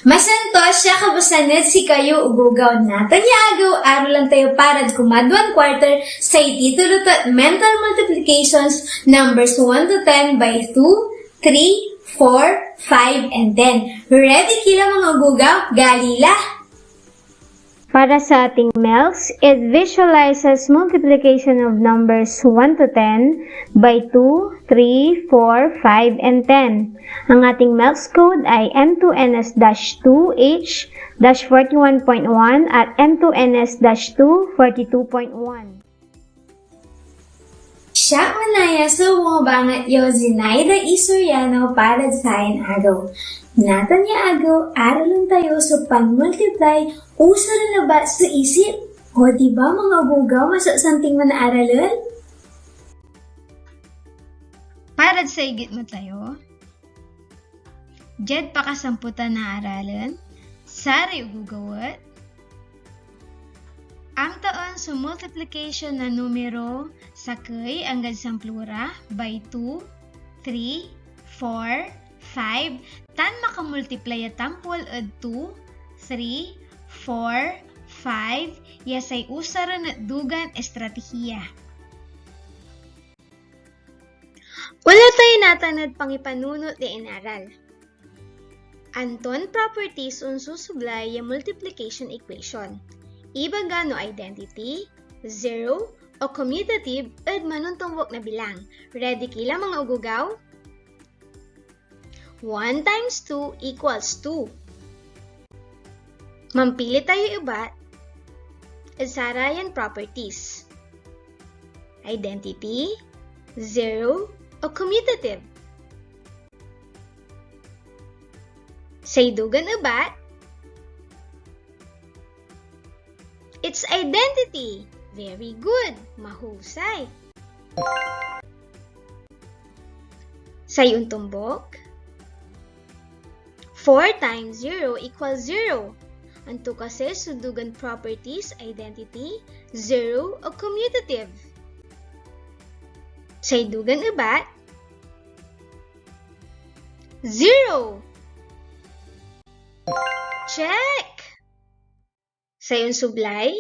Masantos siya kabusanit si kayo ugugaw na. Tanyagaw, araw lang tayo para Kumadwan Kuwarter sa titulo at mental multiplications numbers 1 to 10 by 2, 3, 4, 5, and 10. Ready kila mga ugugaw? Galila! Para sa ating MELS, it visualizes multiplication of numbers 1 to 10 by 2, 3, 4, 5, and 10. Ang ating MELS code ay M2NS-2H-41.1 at M2NS-242.1. Siya manaya sa mga bangat yo Zinaida Isuriano para sa akin agaw. Natan niya agaw, aralan tayo sa pang-multiply, usa na ba sa isip? O diba mga ugugaw masasanting manaaralan? Para sa igit mo tayo, Jed pakasamputan na aralan, sari ugugawat. Ang taon sa multiplication na numero sakay hanggang sa plura by 2, 3, 4, 5, tan makamultiply at tampol ad 2, 3, 4, 5, yasay usaran at dugan estratehiya. Wala tayo natanad pangipanunot di inaral. Anton properties unsusublay yung multiplication equation. Iba gano identity, zero, o commutative at manuntungwok na bilang. Ready kila mga ugugaw? 1 times 2 equals 2. Mampili tayo ibat at sarayan properties. Identity, zero, o commutative. Sa idugan ibat, it's identity. Very good. Mahusay. Sa iyong tumbok, 4 times 0 equals 0. Anto kasi sudugan properties, identity, 0 o commutative. Sa idugan ibat, 0. Check! Sa iyong sublay,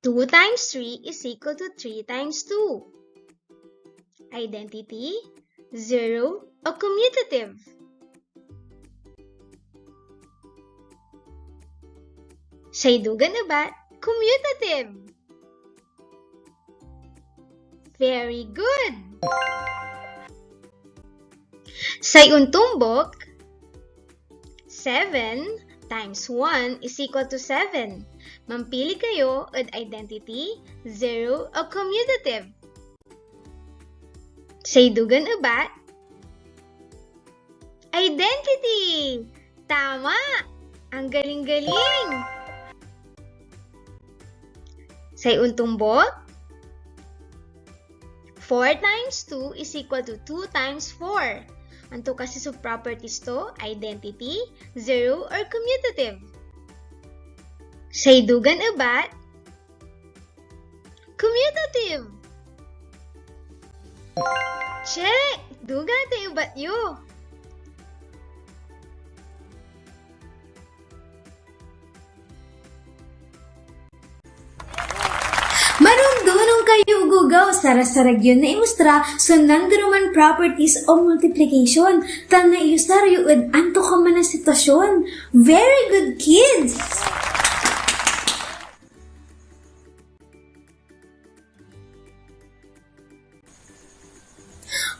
2 times 3 is equal to 3 times 2. Identity, 0 o commutative. Sa idugan ibat, commutative. Very good! Sa iyong tumbok, 7 times 1 is equal to 7. Mampili kayo at identity, 0 o commutative. Sa idugan ibat, identity! Tama! Ang galing-galing! Sa iyong tumbok, 4 times 2 is equal to 2 times 4. Anto kasi sa properties to, identity, 0 or commutative. Sa idugan ibat, commutative. Check! Dugan tayo ibat yo. Marundunong kayo ugugaw sarasarag yun na imustra sa nangdaruman properties o multiplication. Tan na ilusar yun anto ka man na sitwasyon. Very good kids!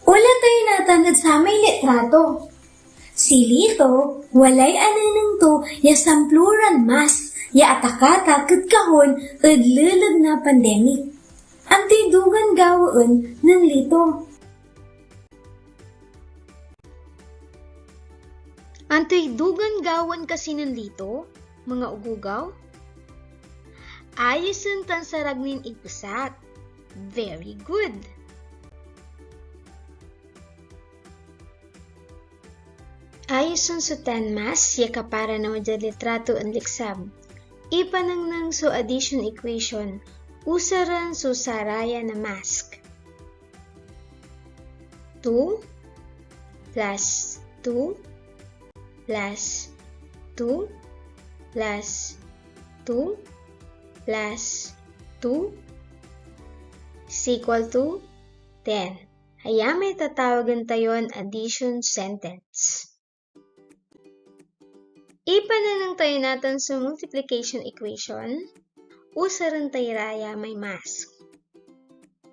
Wala tayo natangad sa may litrato. Si Lito, walay ananang to, yasampluran mas, ya atakata kahon adlalag na pandemic. Ang tidugan gawaan ng Lito. Ang tidugan gawan kasi ng Lito, mga ugugaw? Ayosun tan saragnin ipusat. Very good! Ayosun sa 10 mas, yaka para na litrato ang liksab. Ipanang so addition equation, usaran so saraya na mask. 2 plus 2 plus 2 plus 2 plus 2 is equal to 10. Kaya may tatawagan tayon addition sentence. Ipananang tayo natin sa multiplication equation. Usaran tayo raya may mask.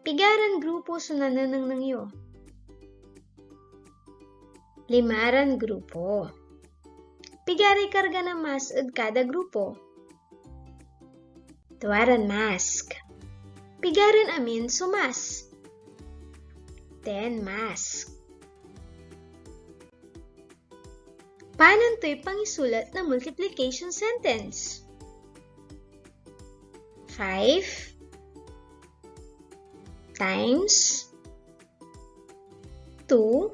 Pigaran grupo sunananang ng iyo. Limaran grupo. Pigari karga na mas at kada grupo. Tuwaran mask. Pigaran amin sumas. 10 mask. Paano to'y pangisulat na multiplication sentence? 5 times 2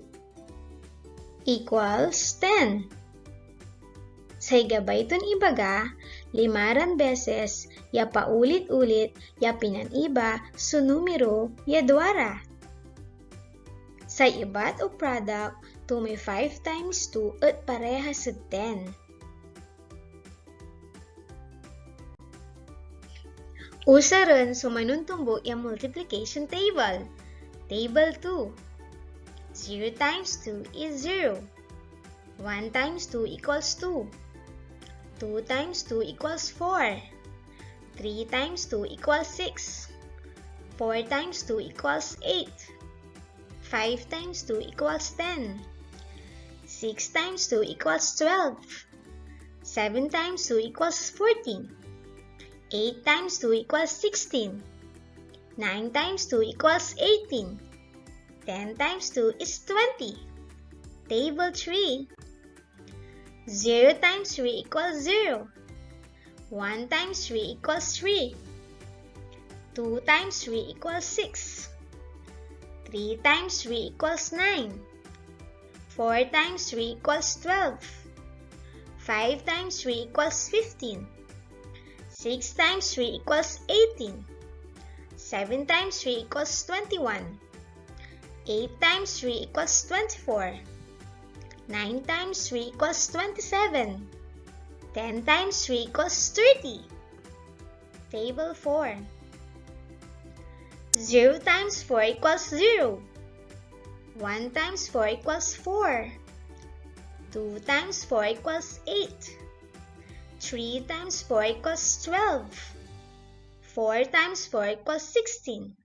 equals 10. Sa gabay ton ibaga, limaran beses, ya paulit-ulit, ya pinaniba, so numero, ya dwara. Sa iba't o product, 2 may 5 times 2 at pareha sa 10. Usa rin sumanuntumbo yung multiplication table. Table 2. 0 times 2 is 0. 1 times 2 equals 2. 2 times 2 equals 4. 3 times 2 equals 6. 4 times 2 equals 8. 5 times 2 equals 10. 6 times 2 equals 12. 7 times 2 equals 14. 8 times 2 equals 16. 9 times 2 equals 18. 10 times 2 is 20. Table 3. 0 times 3 equals 0. 1 times 3 equals 3. 2 times 3 equals 6. 3 times 3 equals 9. 4 times 3 equals 12. 5 times 3 equals 15. 6 times 3 equals 18. 7 times 3 equals 21. 8 times 3 equals 24. 9 times 3 equals 27. 10 times 3 equals 30. Table 4. 0 times 4 equals 0. 1 times 4 equals 4. 2 times 4 equals 8. 3 times 4 equals 12. 4 times 4 equals 16.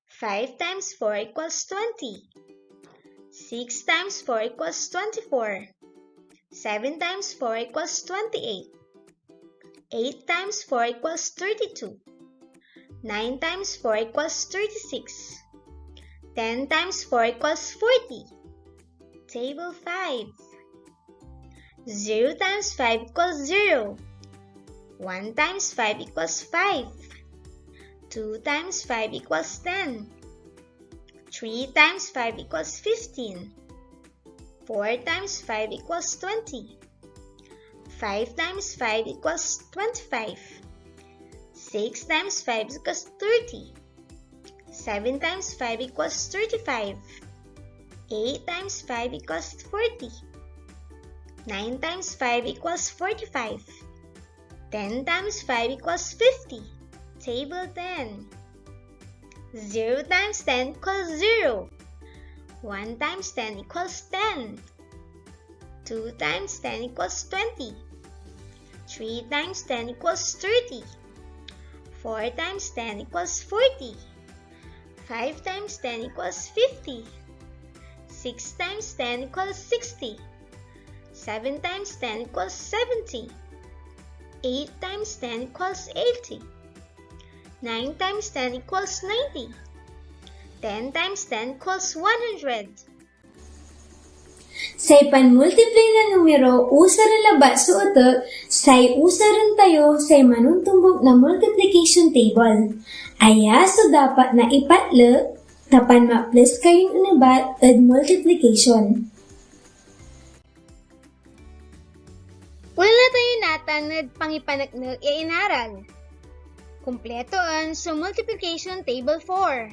5 times 4 equals 20. 6 times 4 equals 24. 7 times 4 equals 28. 8 times 4 equals 32. 9 times 4 equals 36. 10 times 4 equals 40. Table 5. 0 times 5 equals 0. 1 times 5 equals 5. 2 times 5 equals 10. 3 times 5 equals 15. 4 times 5 equals 20. 5 times 5 equals 25. 6 times 5 equals 30. 7 times 5 equals 35. 8 times 5 equals 40. 9 times 5 equals 45. 10 times 5 equals 50. Table 10. 0 times 10 equals 0. 1 times 10 equals 10. 2 times 10 equals 20. 3 times 10 equals 30. 4 times 10 equals 40. 5 times 10 equals 50. 6 times 10 equals 60. 7 times 10 equals 70. 8 times 10 equals 80. 9 times 10 equals 90. 10 times 10 equals 100. Say panmultiply na numero, usaran laba sa utot, say usaran tayo say manuntumbok na multiplication table. Aya, so dapat na ipatlo, tapan ma-plus kayong unabat at multiplication. Wala tayo natanad pangipanagnog inaral. Kumpleto sa multiplication table 4.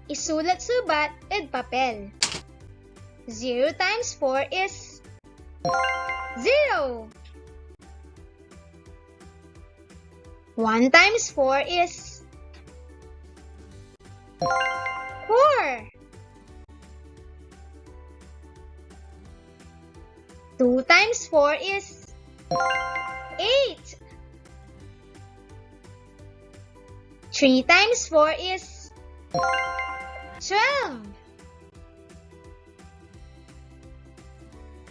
Isulat subat at papel. 0 times 4 is 0. 1 times 4 is 4. 2 times 4 is 8. 3 times 4 is 12.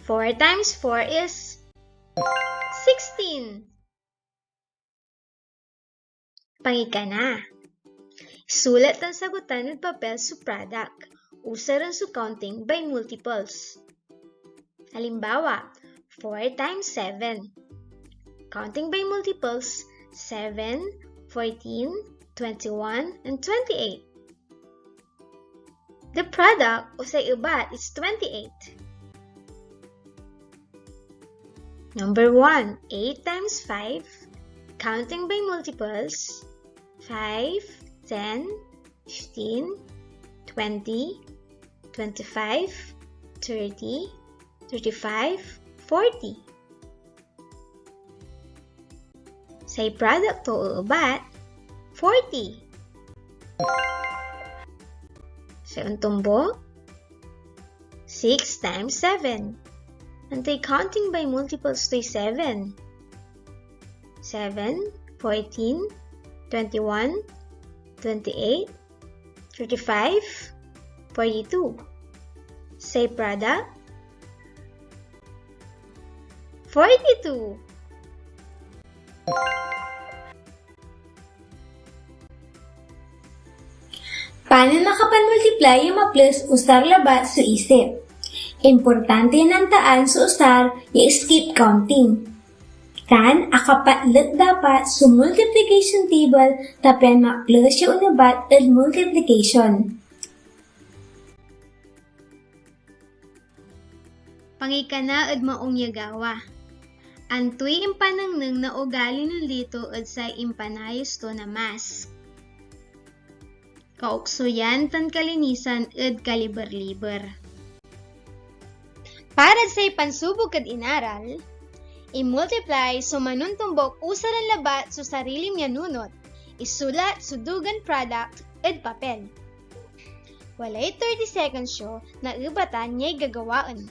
4 times 4 is 16. Pangika na. Sulat ang sagutan ng papel sa product. Usa rin sa counting by multiples. Halimbawa, 4 times 7. Counting by multiples, 7, 14, 21, and 28. The product o sa ubat is 28. Number 1, 8 times 5. Counting by multiples, 5, 10, 15, 20, 25, 30, 35, 40. Say product to ubat, 40. Sa untumbo, 6 times 7. Antay counting by multiples to 7. 7, 14, 21, 28, 35, 42. Say product, 42. Paano makapanmultiply yung ma-plus usar labat sa isip? Importante ng taan sa usar yung skip counting. Tan, akapatlet dapat sa multiplication table tapen ma-plus yung unabat at multiplication. Pangika na ad maong yagawa. Antoy impanangnang na ugali ng lito ad sa impanayos to na mas. Kauksuyan tan kalinisan ad kaliber-liber. Para sa pansubok kad inaral, i-multiply so manuntumbok usaran labat so sarili miyanunot, isulat so dugan product ed papel. Walay 30 seconds show na ibatan niya'y gagawaan.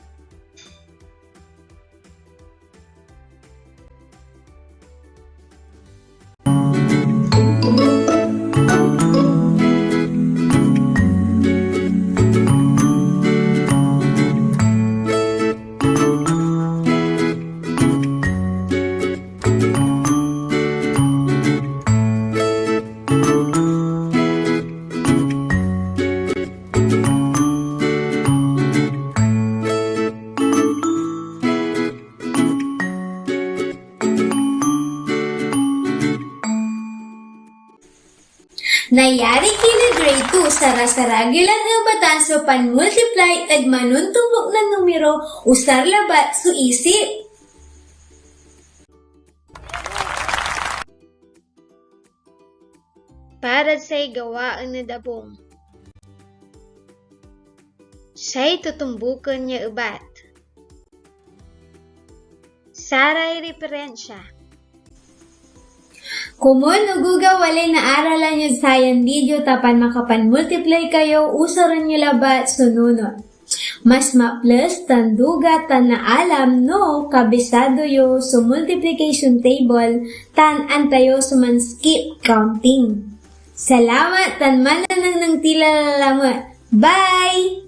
Nayari kini grade 2 sarasaragi lang ibatan so pan-multiply at manuntumbok na numero usar labat so isip. Para sa'y gawa ang nadabong. Siya'y tutumbukan niya ubat. Saray referensya. Kumun uguga walay na aralan nyo sayan video tapan makapan-multiply kayo usaran nyo labat sununod. Mas ma-plus tan duga tan na alam no kabisado yo sa multiplication table tan antayo sa man skip counting. Salamat tan mananang ng tila lalamat. Bye!